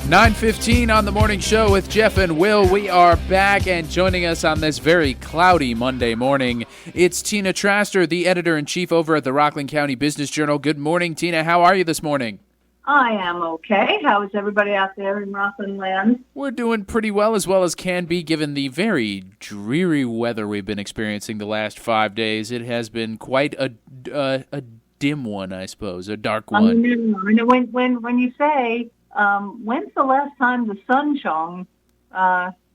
9:15 on the morning show with Jeff and Will. We are back, and joining us on this very cloudy Monday morning, it's Tina Traster, the editor-in-chief over at the Rockland County Business Journal. Good morning, Tina. How are you this morning? I am okay. How is everybody out there in Rockland land? We're doing pretty well as can be, given the very dreary weather we've been experiencing the last 5 days. It has been quite a dim one, I suppose, a dark one. I know when you say, when's the last time the sun shone,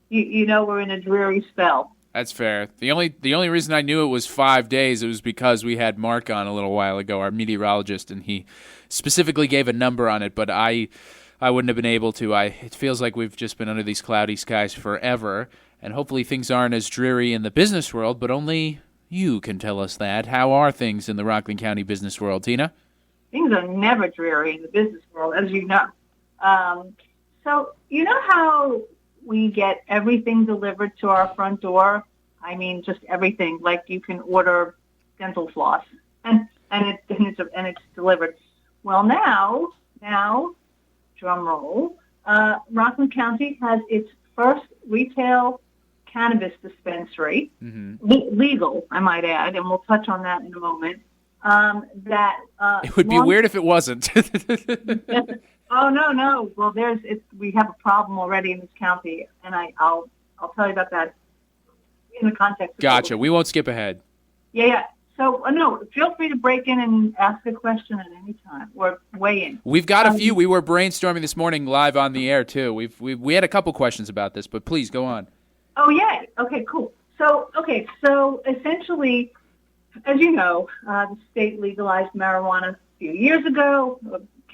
you know we're in a dreary spell. That's fair. The only reason I knew it was 5 days, it was because we had Mark on a little while ago, our meteorologist, and he specifically gave a number on it, but I wouldn't have been able to. It feels like we've just been under these cloudy skies forever, and hopefully things aren't as dreary in the business world, but only you can tell us that. How are things in the Rockland County business world, Tina? Things are never dreary in the business world, as you know. So you know how we get everything delivered to our front door? I mean, just everything. Like you can order dental floss, and it's delivered. Well, now, drum roll, Rockland County has its first retail cannabis dispensary, legal, I might add, and we'll touch on that in a moment. It would be weird if it wasn't. Oh, no. Well, we have a problem already in this county, and I'll tell you about that in the context. Gotcha. We won't skip ahead. Yeah. So, no, feel free to break in and ask a question at any time or weigh in. We've got a few. We were brainstorming this morning live on the air, too. We had a couple questions about this, but please go on. Oh, yeah. Okay, cool. So essentially, as you know, the state legalized marijuana a few years ago,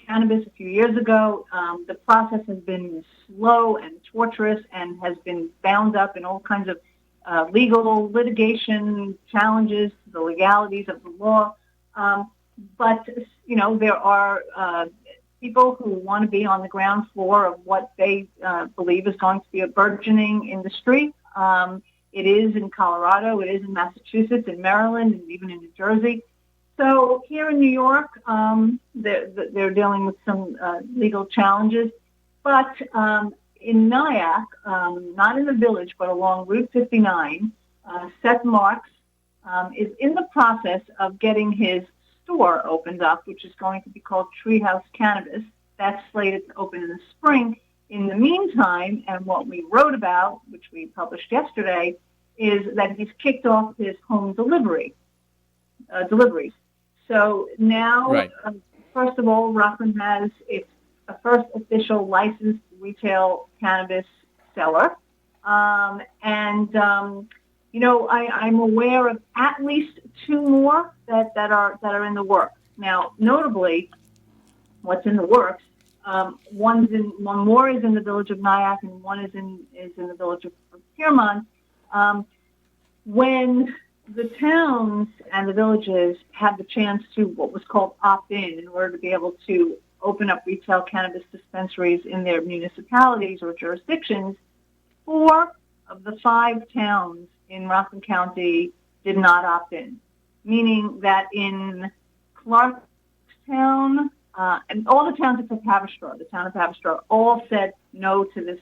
cannabis a few years ago. The process has been slow and torturous and has been bound up in all kinds of legal litigation challenges to the legalities of the law. But, you know, there are people who want to be on the ground floor of what they believe is going to be a burgeoning industry. It is in Colorado, it is in Massachusetts, in Maryland, and even in New Jersey. So here in New York, they're dealing with some legal challenges. But in Nyack, not in the village, but along Route 59, Seth Marks is in the process of getting his store opened up, which is going to be called Treetop Cannabis. That's slated to open in the spring. In the meantime, and what we wrote about, which we published yesterday, is that he's kicked off his home deliveries. So now, first of all, Rockland has its first official licensed retail cannabis seller. You know, I'm aware of at least two more that are in the works. Now, notably, what's in the works? One more is in the village of Nyack, and one is in the village of Piermont. When the towns and the villages had the chance to what was called opt in order to be able to open up retail cannabis dispensaries in their municipalities or jurisdictions, 4 of the 5 towns in Rockland County did not opt in, meaning that in Clarkstown, and all the towns except Haverstraw, the town of Haverstraw, all said no to this.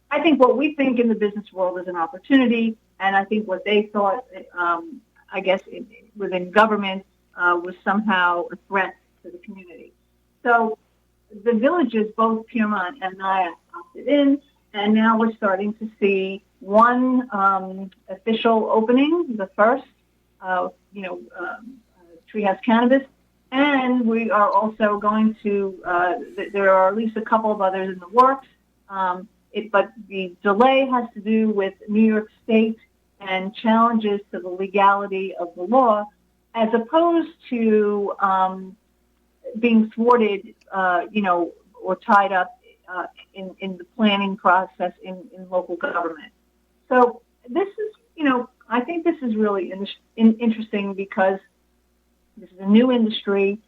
I think what we think in the business world is an opportunity, and I think what they thought, I guess, within government was somehow a threat to the community. So the villages, both Piermont and Nyack, opted in, and now we're starting to see one official opening, the first, Treehouse Cannabis. And we are also going to, there are at least a couple of others in the works, but the delay has to do with New York State and challenges to the legality of the law, as opposed to being thwarted, or tied up in the planning process in local government. So this is, I think this is really interesting because this is a new industry.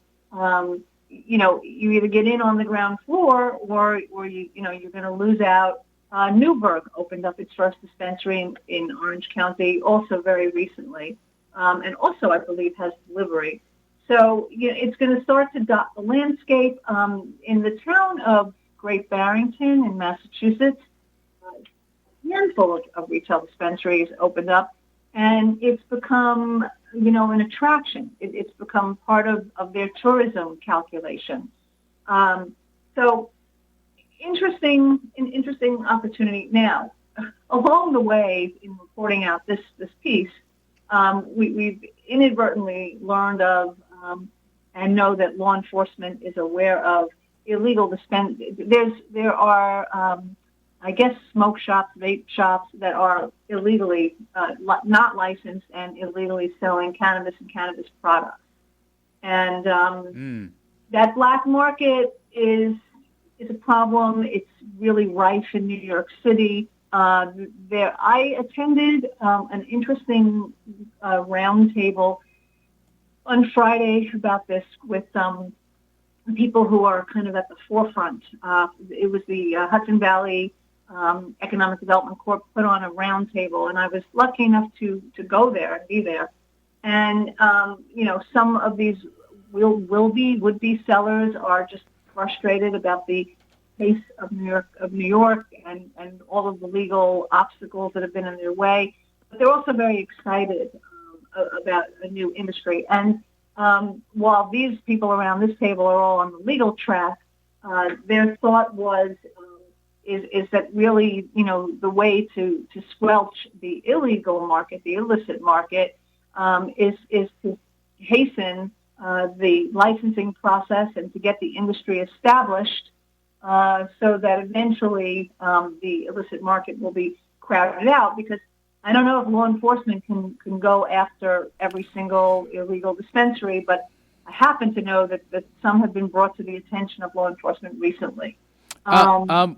You either get in on the ground floor or you're going to lose out. Newburgh opened up its first dispensary in Orange County also very recently, and also I believe has delivery. So it's going to start to dot the landscape. In the town of Great Barrington in Massachusetts, a handful of retail dispensaries opened up, and it's become, an attraction. It's become part of their tourism calculation. So interesting opportunity. Now, along the way in reporting out this piece, we've inadvertently learned of and know that law enforcement is aware of illegal There are, I guess, smoke shops, vape shops that are illegally not licensed and illegally selling cannabis and cannabis products. And that black market is a problem. It's really rife in New York City. I attended an interesting roundtable on Friday about this with people who are kind of at the forefront. It was the Hudson Valley Economic Development Corp put on a roundtable, and I was lucky enough to go there and be there. And some of these would-be sellers are just frustrated about the pace of New York and all of the legal obstacles that have been in their way. But they're also very excited about a new industry. And while these people around this table are all on the legal track, their thought was is that really, the way to squelch the illegal market, the illicit market, is to hasten the licensing process and to get the industry established so that eventually the illicit market will be crowded out. Because I don't know if law enforcement can go after every single illegal dispensary, but I happen to know that some have been brought to the attention of law enforcement recently.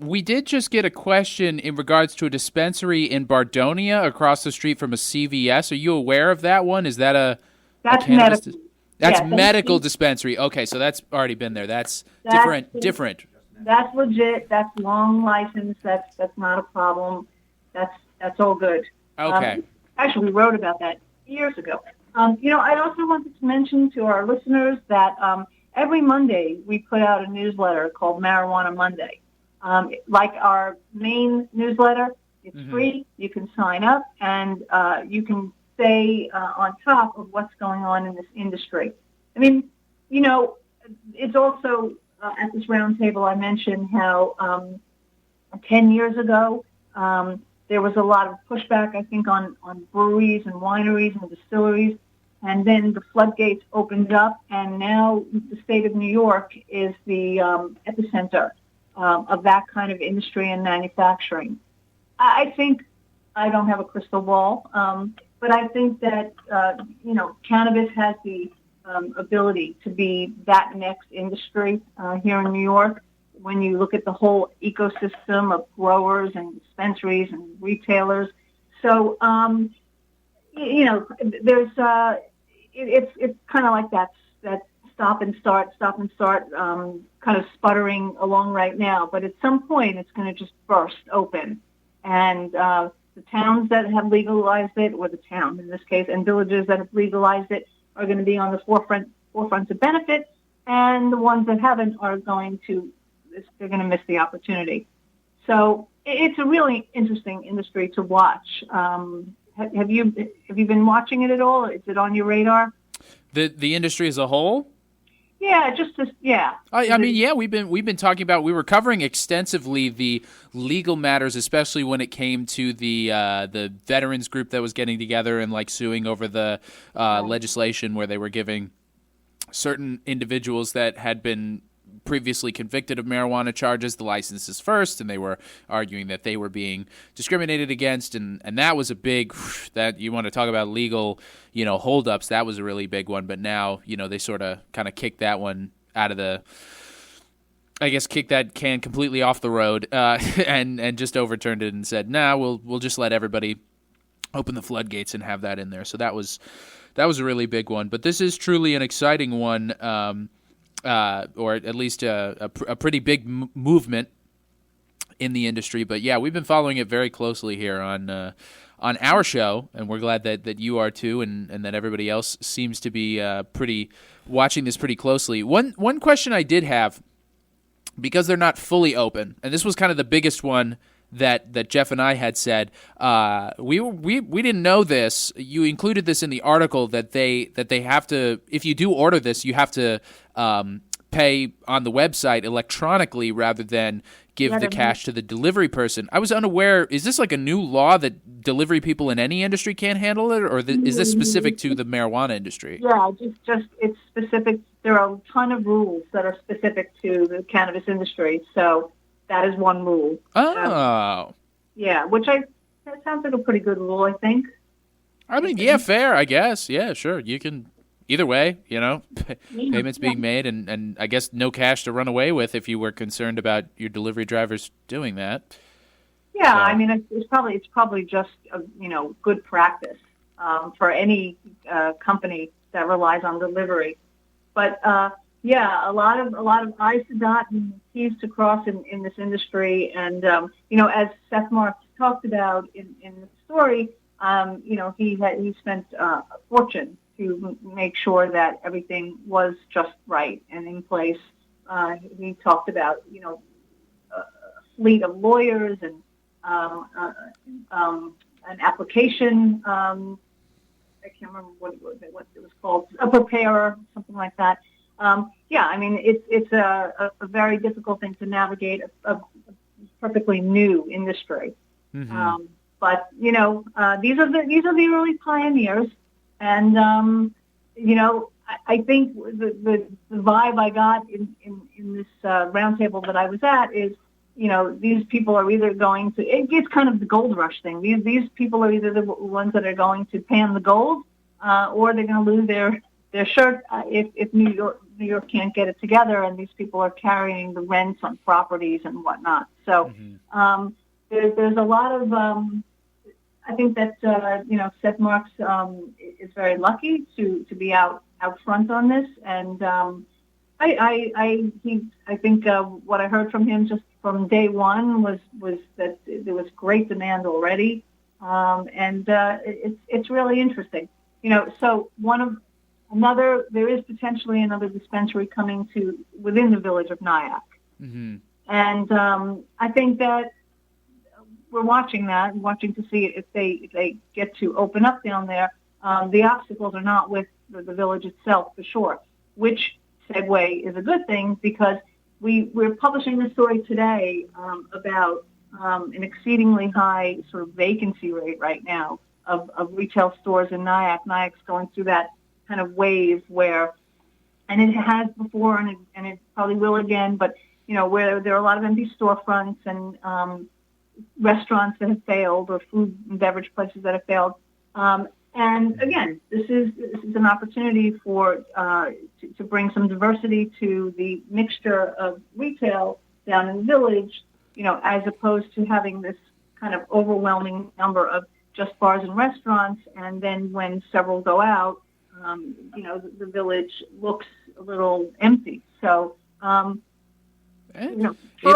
We did just get a question in regards to a dispensary in Bardonia across the street from a CVS. Are you aware of that one? Is that That's medical. That's medical dispensary. Okay, so that's already been there. That's different. That's legit. That's long license. That's not a problem. That's all good. Okay. Actually, we wrote about that years ago. I also wanted to mention to our listeners that every Monday we put out a newsletter called Marijuana Monday. Like our main newsletter, it's free. You can sign up, and you can stay on top of what's going on in this industry. I mean, it's also at this roundtable I mentioned how 10 years ago there was a lot of pushback, I think, on breweries and wineries and distilleries, and then the floodgates opened up, and now the state of New York is the epicenter of that kind of industry and manufacturing. I think, I don't have a crystal ball, but I think that, cannabis has the ability to be that next industry here in New York. When you look at the whole ecosystem of growers and dispensaries and retailers. So, there's, it's kind of like that stop and start, kind of sputtering along right now. But at some point, it's going to just burst open. And the towns that have legalized it, or the town in this case, and villages that have legalized it are going to be on the forefront to benefit. And the ones that haven't are they're going to miss the opportunity. So it's a really interesting industry to watch. Have you been watching it at all? Is it on your radar? The industry as a whole? Yeah, I mean, yeah, we've been talking about. We were covering extensively the legal matters, especially when it came to the veterans group that was getting together and suing over the legislation where they were giving certain individuals that had been previously convicted of marijuana charges the licenses first, and they were arguing that they were being discriminated against, and that was a big, that you want to talk about legal holdups, that was a really big one. But now they sort of kind of kicked that one out of the, I guess, kicked that can completely off the road and just overturned it and said, nah, we'll just let everybody open the floodgates and have that in there. So that was a really big one. But this is truly an exciting one, or at least a pretty big movement in the industry. But yeah, we've been following it very closely here on our show, and we're glad that you are too, and that everybody else seems to be pretty watching this pretty closely. One question I did have, because they're not fully open, and this was kind of the biggest one that Jeff and I had said. We didn't know this. You included this in the article that they have to, if you do order this, you have to pay on the website electronically rather than give the cash to the delivery person. I was unaware. Is this like a new law that delivery people in any industry can't handle it, or is this specific to the marijuana industry? Yeah, just it's specific. There are a ton of rules that are specific to the cannabis industry, so that is one rule. Oh. Yeah, that sounds like a pretty good rule, I think. I mean, yeah, fair, I guess. Yeah, sure. You can, either way, payments being made, and I guess no cash to run away with if you were concerned about your delivery drivers doing that. Yeah, so. I mean, it's probably just good practice for any company that relies on delivery. But yeah, a lot of I's to dot and T's to cross in this industry, and as Seth Marks talked about in the story, he spent a fortune to make sure that everything was just right and in place. He talked about a fleet of lawyers and an application. I can't remember what it was called, a preparer, something like that. Yeah, I mean, it's a very difficult thing to navigate, a perfectly new industry. Mm-hmm. But these are the early pioneers, and I think the vibe I got in this roundtable that I was at is, these people are either going to, it's kind of the gold rush thing. These people are either the ones that are going to pan the gold, or they're going to lose their shirt if New York can't get it together, and these people are carrying the rents on properties and whatnot. So there's a lot of, I think that Seth Marks is very lucky to be out front on this, and I think what I heard from him just from day one was that there was great demand already, and it's really interesting. So there is potentially another dispensary coming to within the village of Nyack, and I think that we're watching to see if they get to open up down there. The obstacles are not with the village itself, for sure, which segue is a good thing, because we're publishing this story today about an exceedingly high sort of vacancy rate right now of retail stores in Nyack. Nyack's going through that kind of wave where, and it has before, and it probably will again, but where there are a lot of empty storefronts and restaurants that have failed, or food and beverage places that have failed. And again, this is an opportunity for to bring some diversity to the mixture of retail down in the village, as opposed to having this kind of overwhelming number of just bars and restaurants, and then when several go out, the village looks a little empty. So, for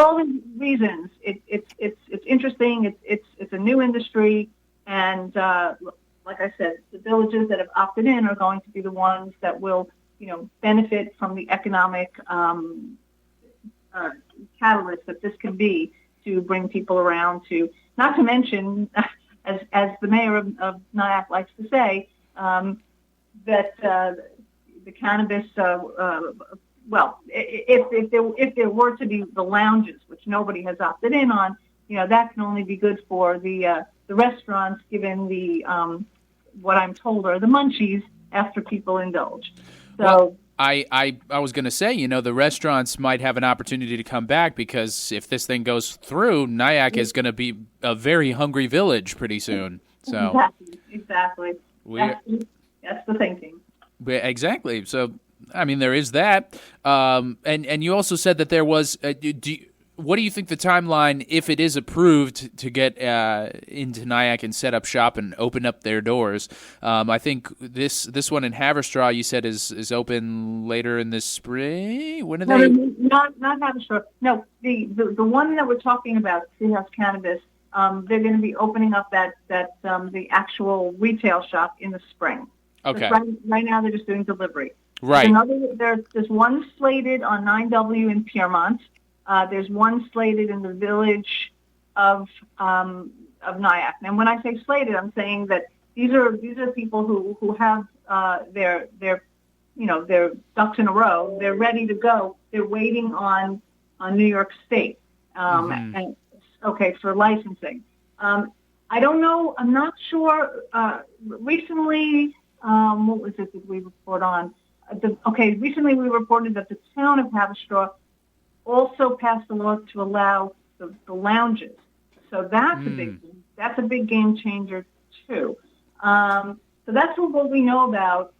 all these reasons, it's interesting. It's a new industry, and like I said, the villages that have opted in are going to be the ones that will, benefit from the economic catalyst that this can be to bring people around to. Not to mention, as the mayor of Nyack likes to say, that the cannabis. Well, if there were to be the lounges, which nobody has opted in on, that can only be good for the restaurants, given the what I'm told are the munchies after people indulge. So well, I was going to say, the restaurants might have an opportunity to come back, because if this thing goes through, Nyack is going to be a very hungry village pretty soon. So exactly. That's the thinking. Exactly. So, I mean, there is that. And you also said that there was what do you think the timeline, if it is approved, to get into Nyack and set up shop and open up their doors? I think this one in Haverstraw, you said, is open later in the spring. When are they? Not Haverstraw. No, the one that we're talking about, Treetop Cannabis, they're going to be opening up the actual retail shop in the spring. Okay. Right now they're just doing delivery. Right. There's one slated on 9W in Piermont. There's one slated in the village of Nyack. And when I say slated, I'm saying that these are people who have their ducks in a row. They're ready to go. They're waiting on New York State for licensing. I don't know. I'm not sure. Recently, what was it that we report on? Recently we reported that the town of Haverstraw also passed a law to allow the lounges. So that's a big game changer too. So that's what we know about.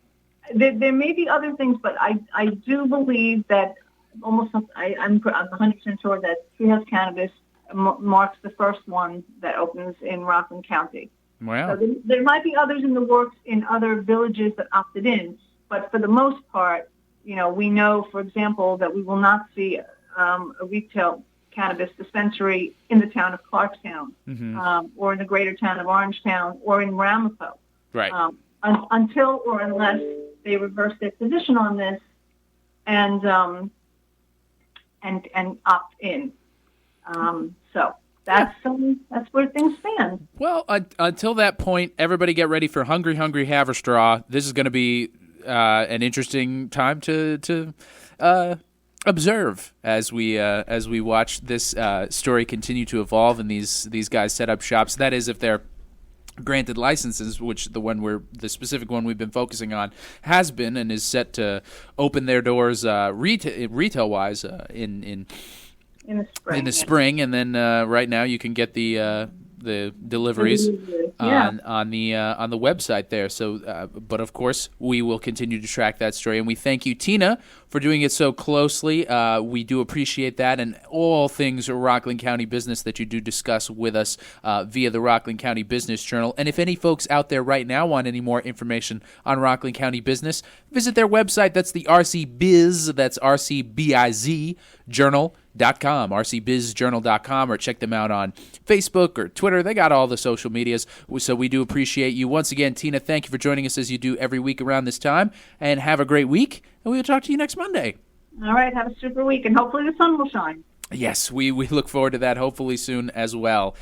There may be other things, but I do believe that I'm 100% sure that Treetop Cannabis marks the first one that opens in Rockland County. Wow. So there might be others in the works in other villages that opted in, but for the most part, we know, for example, that we will not see a retail cannabis dispensary in the town of Clarkstown, or in the greater town of Orangetown, or in Ramapo. Right. Until or unless they reverse their position on this and opt in. So that's where things stand. Well, until that point, everybody get ready for Hungry Haverstraw. This is going to be an interesting time to observe as we watch this story continue to evolve and these guys set up shops. That is, if they're granted licenses, which the specific one we've been focusing on has been and is set to open their doors retail wise in the spring, and then right now you can get the deliveries on the website there. So, but of course, we will continue to track that story, and we thank you, Tina, for doing it so closely. We do appreciate that, and all things Rockland County business that you do discuss with us via the Rockland County Business Journal. And if any folks out there right now want any more information on Rockland County business, visit their website. That's the RC Biz. That's RCBIZ Journal.com, rcbizjournal.com, or check them out on Facebook or Twitter. They got all the social medias, so we do appreciate you. Once again, Tina, thank you for joining us as you do every week around this time, and have a great week, and we will talk to you next Monday. All right, have a super week, and hopefully the sun will shine. Yes, we look forward to that hopefully soon as well.